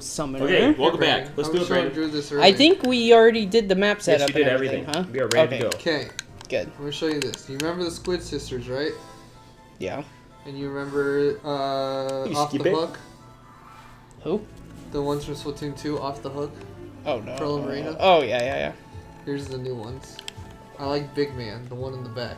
Summoner. Okay, welcome back. Let's do it, Brandon. I think we already did the map setup. Yes, you did and everything, everything. huh? We are ready to go. Okay. Good. I'm gonna show you this. You remember the Squid Sisters, right? Yeah. And you remember Off the Hook? Who? The ones from Splatoon 2, Off the Hook? Oh no. Pearl and Marina? Oh yeah. Here's the new ones. I like Big Man, the one in the back.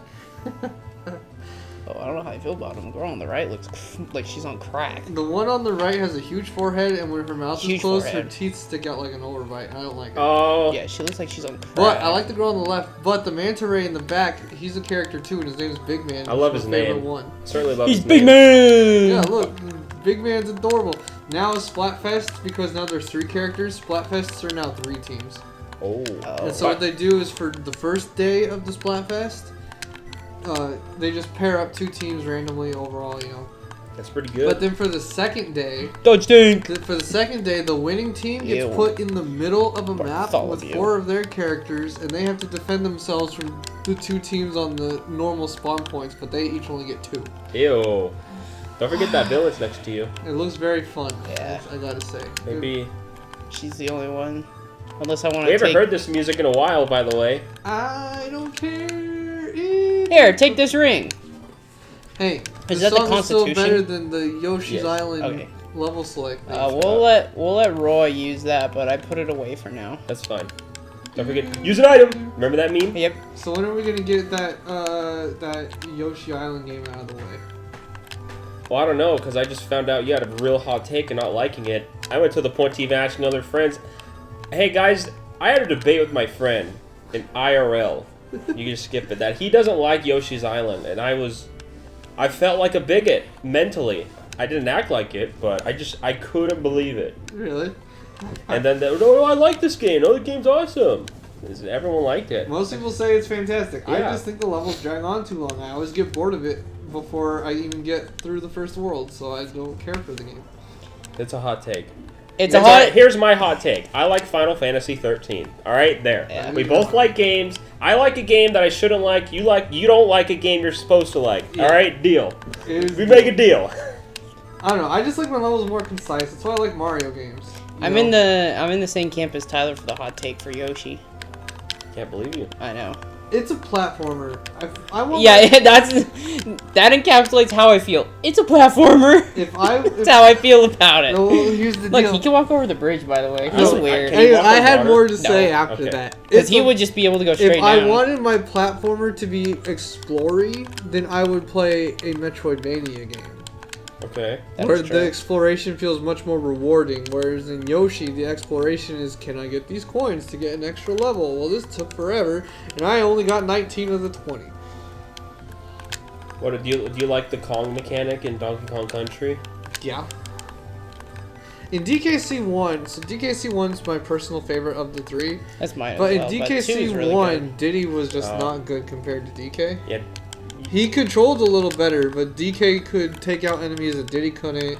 Oh, I don't know how I feel about him. The girl on the right looks like she's on crack. The one on the right has a huge forehead, and when her mouth Huge is closed, forehead. her teeth stick out like an overbite. I don't like it. Oh. Yeah, she looks like she's on crack. But I like the girl on the left. But the manta ray in the back, he's a character too, and his name's Big Man. I love his my favorite name. one. Certainly love He's his Big name. Man! Yeah, look, Big Man's adorable. Now is Splatfest, because now there's 3 characters. Splatfests are now 3 teams. Oh. And so what they do is for the first day of the Splatfest, they just pair up 2 teams randomly overall, you know. That's pretty good. But then for the second day, Dodge Dink! the winning team gets Ew. put in the middle of a map with Bartholomew. 4 of their characters, and they have to defend themselves from the 2 teams on the normal spawn points, but they each only get 2. Ew. Don't forget that village next to you. It looks very fun, Yeah. I gotta say. Maybe. She's the only one. Unless I want We to haven't take... heard this music in a while, by the way. I don't care. Here, take this ring. Hey, Is the that the song is still Constitution? better than the Yoshi's Yes. Island Okay. level select thing. We'll let Roy use that, but I put it away for now. That's fine. Don't forget, use an item. Remember that meme? Yep. So when are we gonna get that Yoshi Island game out of the way? Well, I don't know, because I just found out you had a real hot take and not liking it. I went to the point of even asking other friends, hey guys, I had a debate with my friend in IRL. You can just skip it. That he doesn't like Yoshi's Island, and I felt like a bigot mentally. I didn't act like it, but I couldn't believe it. Really? And then no, I like this game. Oh, the game's awesome. Everyone liked it. Most people say it's fantastic. I Yeah. just think the levels drag on too long. I always get bored of it before I even get through the first world, so I don't care for the game. It's a hot take. It's a hot... Here's my hot take. I like Final Fantasy 13. All right, there. Yeah. We both like games. I like a game that I shouldn't like. You don't like a game you're supposed to like. Yeah. All right, deal. It is- We make a deal. I don't know. I just like my levels more concise. That's why I like Mario games. I'm in the same camp as Tyler for the hot take for Yoshi. Can't believe you. I know. It's a platformer. I want. Yeah, that encapsulates how I feel. It's a platformer. That's how I feel about it. No, here's the Look, deal. he can walk over the bridge, by the way. He's No, weird. Can you walk I on had water? more to say No. after Okay. that. Because he would just be able to go straight If I down. wanted my platformer to be explory, then I would play a Metroidvania game. Okay. That's where true. the exploration feels much more rewarding, whereas in Yoshi, the exploration is, can I get these coins to get an extra level? Well, this took forever, and I only got 19 of the 20. What do you like the Kong mechanic in Donkey Kong Country? Yeah. In DKC 1, so DKC 1's my personal favorite of the 3, That's mine. but as in well, DKC 2 is really 1, good. Diddy was just Oh. not good compared to DK. Yeah. He controlled a little better, but DK could take out enemies that Diddy couldn't,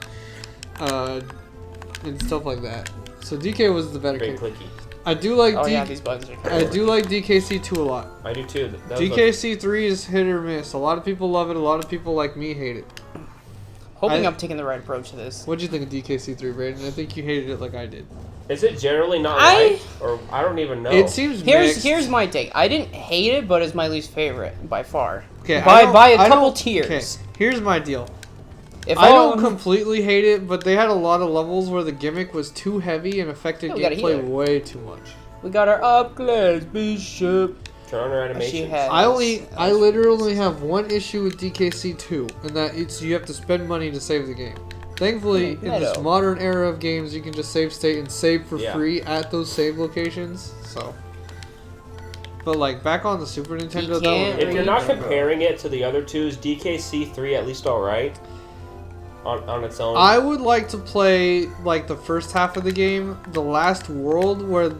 and stuff like that. So DK was the better Very character. clicky. I do like Oh yeah, these buttons are. I do like DKC2 a lot. I do too. That was DKC3 is hit or miss. A lot of people love it. A lot of people like me hate it. Hoping I'm taking the right approach to this. What'd you think of DKC3, Brayden? I think you hated it like I did. Is it generally not I- liked? Or I don't even know. It seems mixed. Here's my take. I didn't hate it, but it's my least favorite by far. Okay, by a I couple don't- tiers. Okay, here's my deal. If I don't completely hate it, but they had a lot of levels where the gimmick was too heavy and affected Yeah, we got a gameplay healer. way too much. we got our up class bishop. Turn on her animation. She has. I literally have one issue with DKC2, and that it's you have to spend money to save the game. Thankfully, in this Meadow. modern era of games, you can just save state and save for Yeah. free at those save locations. So, but like back on the Super Nintendo, that can't was If you're not comparing it to the other two, is DKC3 at least alright? On its own? I would like to play like the first half of the game, the last world where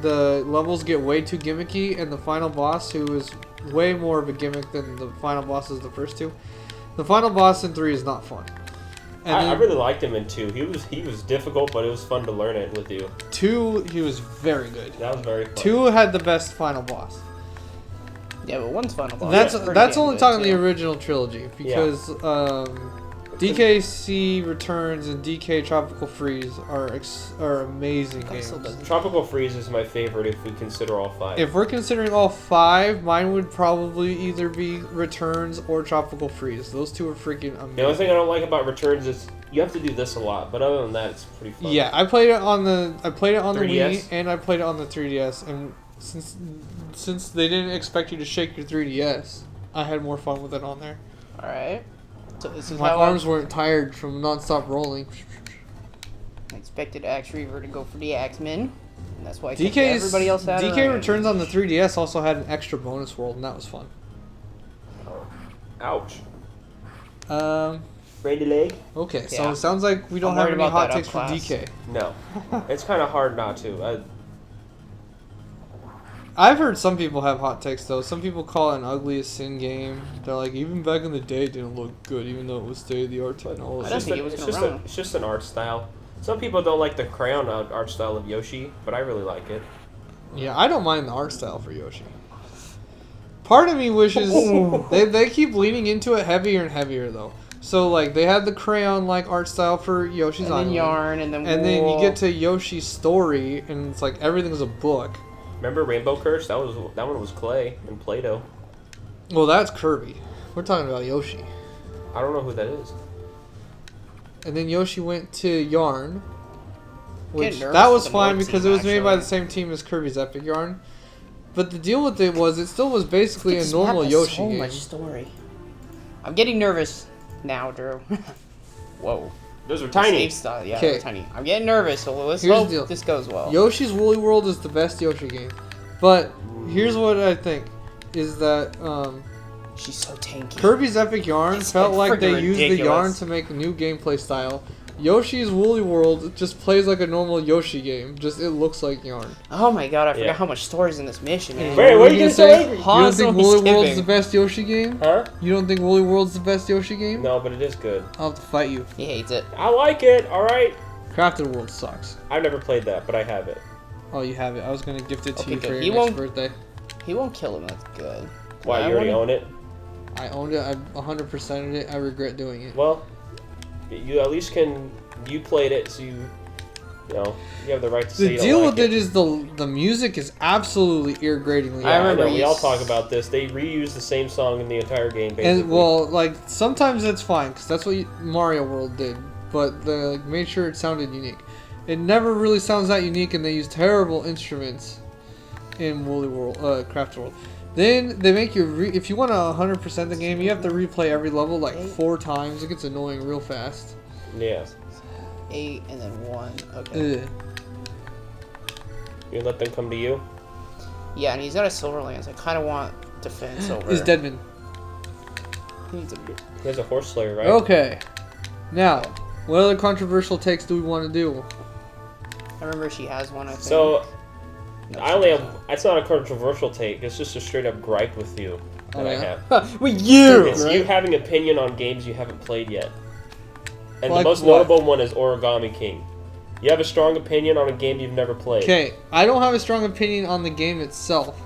the levels get way too gimmicky, and the final boss, who is way more of a gimmick than the final bosses the first two. The final boss in 3 is not fun. And I then really liked him in 2. He was difficult, but it was fun to learn it with you. 2, he was very good. That was very fun. 2 had the best final boss. Yeah, but one's final boss. That's is pretty that's damn only good, talking too. the original trilogy because DKC Returns and DK Tropical Freeze are amazing games. Tropical Freeze is my favorite if we consider all 5. If we're considering all 5, mine would probably either be Returns or Tropical Freeze. Those two are freaking amazing. The only thing I don't like about Returns is you have to do this a lot, but other than that, it's pretty fun. Yeah, I played it on the 3DS? Wii and I played it on the 3DS, and since they didn't expect you to shake your 3DS, I had more fun with it on there. All right. So this is My how arms weren't tired from non-stop rolling. I expected Axe Reaver to go for the Axeman, and that's why I kept DK's, everybody else out. DK Returns on the 3DS also had an extra bonus world, and that was fun. Ouch. Randy leg? Okay, so Yeah. it sounds like we don't I'm have worried any about hot that takes for up class. DK. No. It's kind of hard not to. I've heard some people have hot takes though. Some people call it an ugliest sin game. They're like, even back in the day, it didn't look good, even though it was state of the art technology. I don't think it was it's just an art style. Some people don't like the crayon art style of Yoshi, but I really like it. Yeah, I don't mind the art style for Yoshi. Part of me wishes they keep leaning into it heavier and heavier though. So like they had the crayon like art style for Yoshi's and Island, then yarn, and then then wool. you get to Yoshi's story, and it's like everything's a book. Remember Rainbow Curse? That one was clay and Play-Doh. Well, that's Kirby. We're talking about Yoshi. I don't know who that is. And then Yoshi went to Yarn, which Getting nervous that with was the fine North because team, it was made by actually. the same team as Kirby's Epic Yarn. But the deal with it was it still was basically a This normal map has Yoshi so game. much story. I'm getting nervous now, Drew. Whoa. Those are tiny. Save style, yeah, 'Kay. they're tiny. I'm getting nervous, so let's Here's the hope deal. this goes well. Yoshi's Woolly World is the best Yoshi game. But here's what I think is that She's so tanky. Kirby's Epic Yarn It's felt like like they freaking used the ridiculous. yarn to make a new gameplay style. Yoshi's Woolly World just plays like a normal Yoshi game. Just it looks like yarn. Oh my god, I forgot Yeah. how much story's in this mission. Man. Wait, what are you gonna say? You don't Constantly think Woolly World's skipping. the best Yoshi game? Huh? You don't think Woolly World's the best Yoshi game? No, but it is good. I'll have to fight you. He hates it. I like it. All right. Crafted World sucks. I've never played that, but I have it. Oh, you have it. I was gonna gift it to Okay, you for good. your He next won't- birthday. He won't kill him, that's good. Why, I you already wanna- own it? I owned it. I 100%ed it. I regret doing it. Well, you at least you played it, so you have the right to say The you don't deal like with it is the music is absolutely ear-gratingly. I I remember know, we you all s- talk about this. They reuse the same song in the entire game, basically. And well, like sometimes that's fine because that's what Mario World did, but they like made sure it sounded unique. It never really sounds that unique, and they use terrible instruments in Woolly World, Craft World. Then they make you if you want to 100% the game, you have to replay every level like 4 times. It gets annoying real fast. Yeah. 8 and then 1. Okay. Ugh. You let them come to you? Yeah, and he's got a Silver Lance. I kind of want defense over. Is Deadman. He needs a He has a horse slayer, right? Okay. Now, what other controversial takes do we want to do? I remember she has one, I think. So, No, I she only doesn't. have. It's not a controversial take. It's just a straight up gripe with you that Oh, I yeah? have. With you! It's Right? you having opinion on games you haven't played yet. And Like the most what? notable one is Origami King. You have a strong opinion on a game you've never played. Okay, I don't have a strong opinion on the game itself,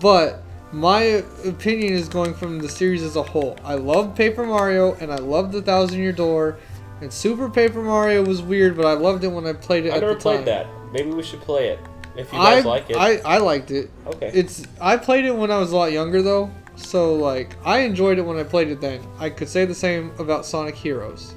but my opinion is going from the series as a whole. I love Paper Mario, and I love the Thousand Year Door, and Super Paper Mario was weird, but I loved it when I played it I at never the played time. that. Maybe we should play it. If you guys like it. I liked it. Okay. I played it when I was a lot younger though, so like I enjoyed it when I played it then. I could say the same about Sonic Heroes.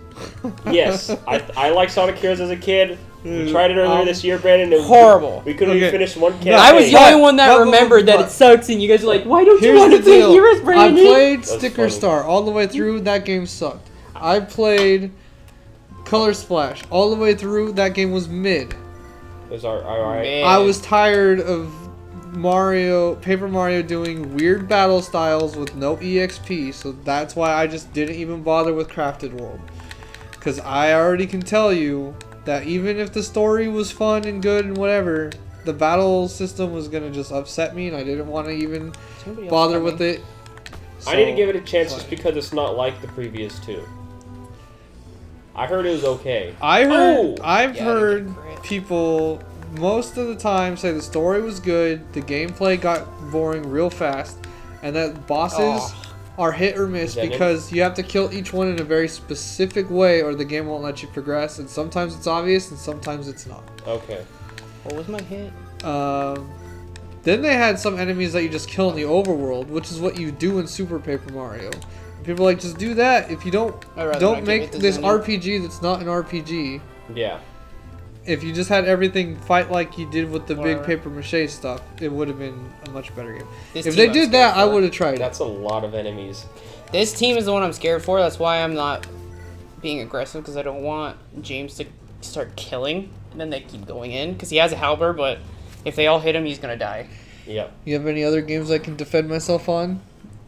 Yes, I liked Sonic Heroes as a kid. We tried it earlier this year, Brandon. And Horrible. We couldn't Okay. even finish one campaign. I was the But- only one that but- remembered that but- it sucks, and you guys are like, why don't you Here's want the to play deal. Heroes, I Brandon? played That's Sticker funny. Star all the way through. That game sucked. I played Color Splash all the way through. That game was mid. It was alright. Man. I was tired of Paper Mario doing weird battle styles with no EXP, so that's why I just didn't even bother with Crafted World. Because I already can tell you that even if the story was fun and good and whatever, the battle system was going to just upset me, and I didn't want to even Somebody else bother coming. with it. I need to So, give it a chance just fine. because it's not like the previous two. I heard it was okay. I've Yeah, I heard didn't get crit. people most of the time say the story was good, the gameplay got boring real fast, and that bosses are hit or miss because you have to kill each one in a very specific way or the game won't let you progress. And sometimes it's obvious and sometimes it's not. Okay. What was my hit? Then they had some enemies that you just kill in the overworld, which is what you do in Super Paper Mario. People are like, just do that. If you don't make this RPG that's not an RPG. Yeah. If you just had everything fight like you did with the big paper mache stuff, it would have been a much better game. If they did that, I would have tried it. That's a lot of enemies. This team is the one I'm scared for. That's why I'm not being aggressive, because I don't want James to start killing. And then they keep going in, because he has a halberd, but if they all hit him, he's going to die. Yep. You have any other games I can defend myself on?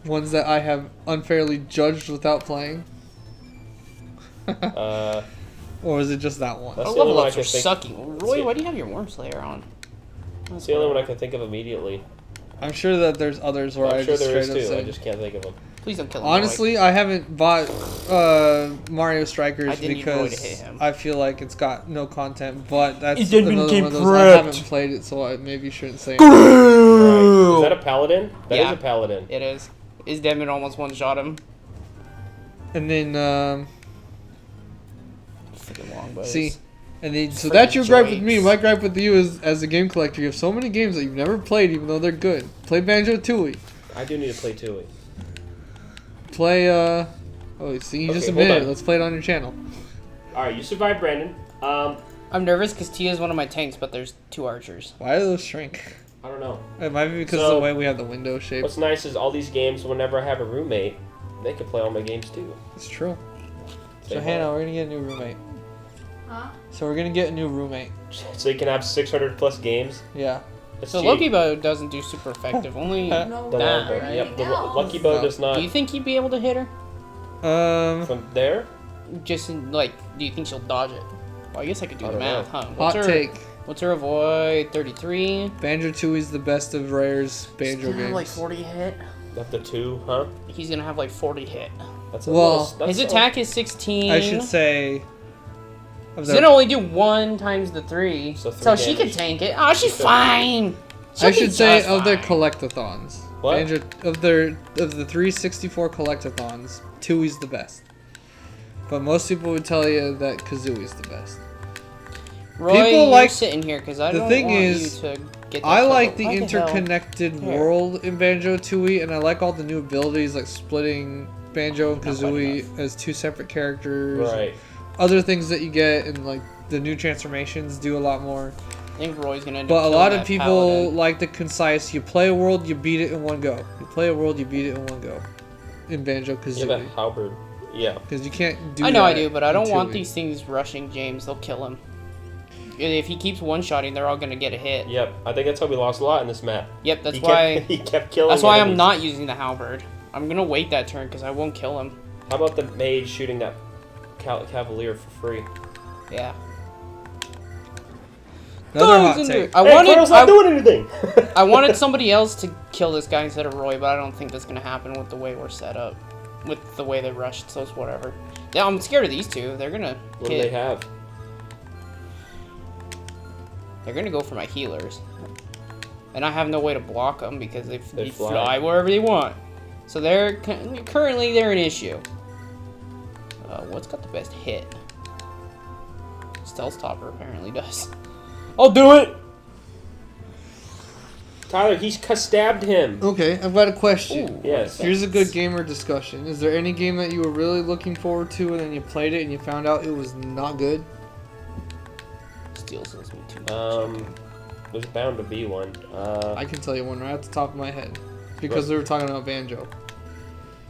Ones that I have unfairly judged without playing? Or is it just that one? That's Our the only level one I ups are can think. sucking. Roy, why do you have your Worm Slayer on? That's the only one I can think of immediately. I'm sure that there's others where I'm I sure just there straight is up too. I said. just can't think of them. Please don't kill him. Honestly, I haven't bought Mario I Strikers didn't need Roy to hit because him. I feel like it's got no content, but that's It didn't another get one of those I prepped. haven't played it, so I maybe shouldn't say Right. anything. Is that a paladin? That is Yeah. a paladin. It is. Is Demon almost one-shot him? And then, Freaking long, but see, and then, so Freaking that's your gripe with me. joints. My gripe with you is, as a game collector, you have so many games that you've never played, even though they're good. Play Banjo-Tooie. I do need to play Tooie. Play, oh, see, you just Okay, admitted hold it. on. Let's play it on your channel. Alright, you survived, Brandon. I'm nervous because Tia is one of my tanks, but there's 2 archers. Why do those shrink? I don't know. It might be because of So, the way we have the window shape. What's nice is all these games, whenever I have a roommate, they can play all my games too. It's true. Say So, hi. Hannah, we're gonna get a new roommate. Huh? So, we're gonna get a new roommate. So you can have 600 plus games. Yeah. That's So cheap. Lucky Bow doesn't do super effective. Only No, The Nah, long bow. right? Yep, the Else. Lucky Bow No. does not. Do you think you'd be able to hit her? From there? Just in, like, do you think she'll dodge it? Well, I guess I could do I the don't math, know. huh? Hot take. What's her avoid? 33. Banjo-Tooie's the best of Rare's He's Banjo gonna have like games. 40 hit. Up to 2, huh? He's gonna have like 40 hit. That's a Well, little, that's His attack is 16. I should say. Of He's their, gonna only do 1 times the 3. So So, 3 she can damage. tank it. Oh, she's She could. fine. She'll I be should say just of their fine. collectathons. What? Banjo, of the 364 collectathons, Tooie's the best. But most people would tell you that Kazooie's the best. Roy, People you're like- sitting here because I the don't thing want is, you to get that I trouble. like the What hell? interconnected Here. world in Banjo-Tooie, and I like all the new abilities like splitting Banjo and Not quite Kazooie enough. as 2 separate characters. Right. Other things that you get, and like the new transformations do a lot more. I think Roy's gonna end up But a killing lot of that people paladin. like the concise. You play a world, you beat it in one go. You play a world, you beat it in one go. In Banjo You have Kazooie, a halberd. Yeah. because you can't do. I know I that do, but I in don't want Tooie. these things rushing James. They'll kill him. If he keeps one-shotting, they're all gonna get a hit. Yep. I think that's how we lost a lot in this map. Yep, that's He why. kept, he kept killing That's why I'm enemies. not using the halberd. I'm gonna wait that turn because I won't kill him. How about the mage shooting that cavalier for free? Yeah. Another hot Goes into- take. I Hey, wanted. Colonel's not doing anything! I wanted somebody else to kill this guy instead of Roy, but I don't think that's gonna happen with the way we're set up, with the way they rushed. So it's whatever. Yeah, I'm scared of these two. They're gonna What do they hit. have? They're gonna go for my healers, and I have no way to block them because they They fly. fly. Wherever they want. So they're currently they're an issue. What's got the best hit? Stealth Topper apparently does. I'll do it. Tyler, he's stabbed him. Okay, I've got a question. Ooh, Yes. Here's a good gamer discussion. Is there any game that you were really looking forward to and then you played it and you found out it was not good? Steel sells me too much. There's bound to be one. I can tell you one right off the top of my head. Because we were talking about Banjo.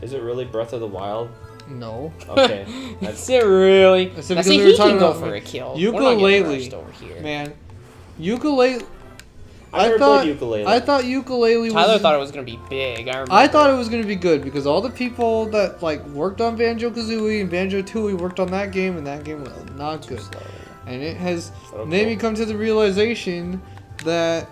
Is it really Breath of the Wild? No. Okay. That's it, really. I said Now, because see, we were he talking can go about for a kill. We're not getting ukulele. rushed over here. Man, ukulele. I never thought played ukulele. I thought ukulele was. Tyler thought it was gonna be big. I remember. I thought it was gonna be good because all the people that like worked on Banjo Kazooie and Banjo Tooie worked on that game, and that game was not good. And it has made me come to the realization that I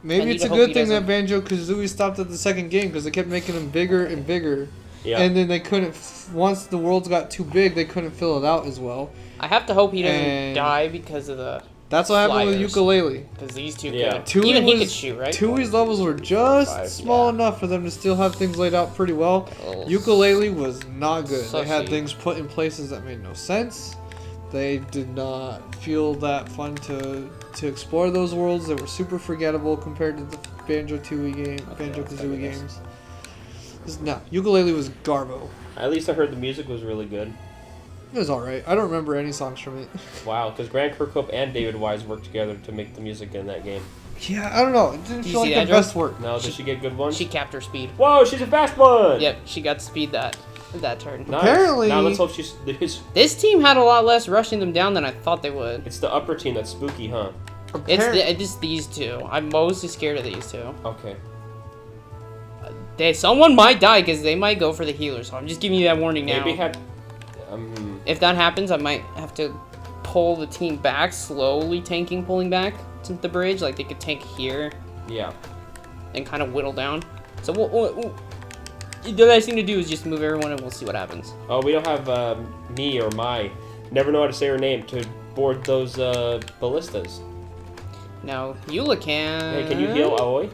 maybe need it's to a hope good he thing that doesn't- Banjo Kazooie stopped at the second game because they kept making them bigger and bigger. Yeah. And then they couldn't. Once the worlds got too big, they couldn't fill it out as well. I have to hope he doesn't And- die because of the That's what happened with Flyers. ukulele. Because these two Yeah. could. Even he could was- shoot, right? Tui's levels were just 5, small yeah. enough for them to still have things laid out pretty well. Oh. Ukulele was not good. So They had cheap. things put in places that made no sense. They did not feel that fun to explore those worlds. They were super forgettable compared to the Banjo-Tooie game, Banjo-Kazooie yes. games. No, ukulele was garbo. At least I heard the music was really good. It was alright. I don't remember any songs from it. Wow, because Grant Kirkhope and David Wise worked together to make the music in that game. Yeah, I don't know. It didn't Do you feel see like the that, best work. Now, did she get good ones? She capped her speed. Whoa, she's a fast one! Yep, she got speed that turn. Nice. Apparently- Now let's hope This team had a lot less rushing them down than I thought they would. it's the upper team that's spooky, huh? It's just these two. I'm mostly scared of these two. Okay. Someone might die because they might go for the healer. So I'm just giving you that warning now. Maybe had. If that happens, I might have to pull the team back, slowly tanking, pulling back to the bridge. Like they could tank here Yeah. and kind of whittle down. So the best thing to do is just move everyone and we'll see what happens. Oh, we don't have me or my. Never know how to say her name to board those ballistas. Now, Eula can... Hey, can you heal Aoi?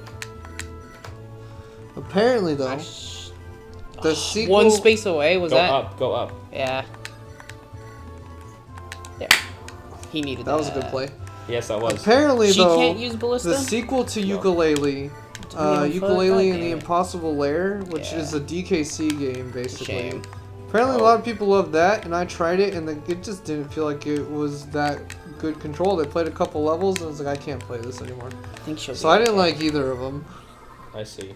Apparently, though, Gosh. the sequel. One space away, was Go that? up, go up. Yeah. There. He needed that. That was a good play. Yes, that was. Apparently, She though, can't use Ballista? the sequel to No. Ukulele, on foot? Ukulele and God the damn it. Impossible Lair, which Yeah. is a DKC game, basically. Shame. Apparently, Oh. a lot of people love that, and I tried it, and it just didn't feel like it was that good control. They played a couple levels, and I was like, I can't play this anymore. I think she'll So be I didn't okay. like either of them. I see.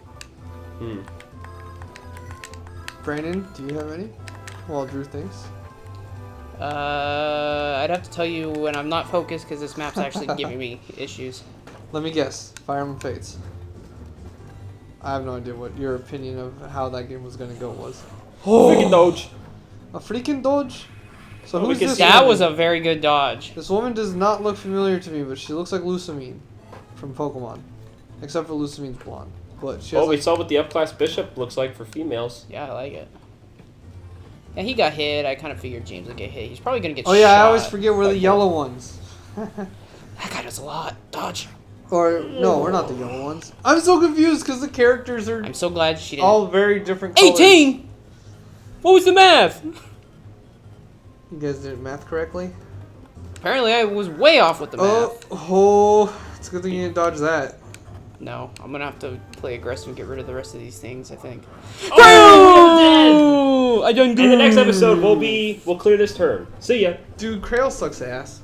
Brandon, do you have any? While Drew thinks. I'd have to tell you when I'm not focused because this map's actually giving me issues. Let me guess. Fire Emblem Fates. I have no idea what your opinion of how that game was going to go was. Freaking dodge. A freaking dodge? So Oh, we who's can this see That woman? was a very good dodge. This woman does not look familiar to me, but she looks like Lusamine from Pokemon. Except for Lusamine's blonde. But she has Oh, we like, saw what the upclass bishop looks like for females. Yeah, I like it. Yeah, he got hit. I kind of figured James would get hit. He's probably going to get oh yeah, shot. I always forget we're the Like yellow ones. That guy does a lot. Dodge. Or, no, we're not the yellow ones. I'm so confused because the characters are I'm so glad she didn't. all very different colors. 18! What was the math? You guys did math correctly? Apparently, I was way off with the math. Oh, it's a good thing you didn't dodge that. No, I'm gonna have to play aggressive and get rid of the rest of these things, I think. Oh, I done good. In the next episode, we'll clear this turn. See ya. Dude, Krail sucks ass.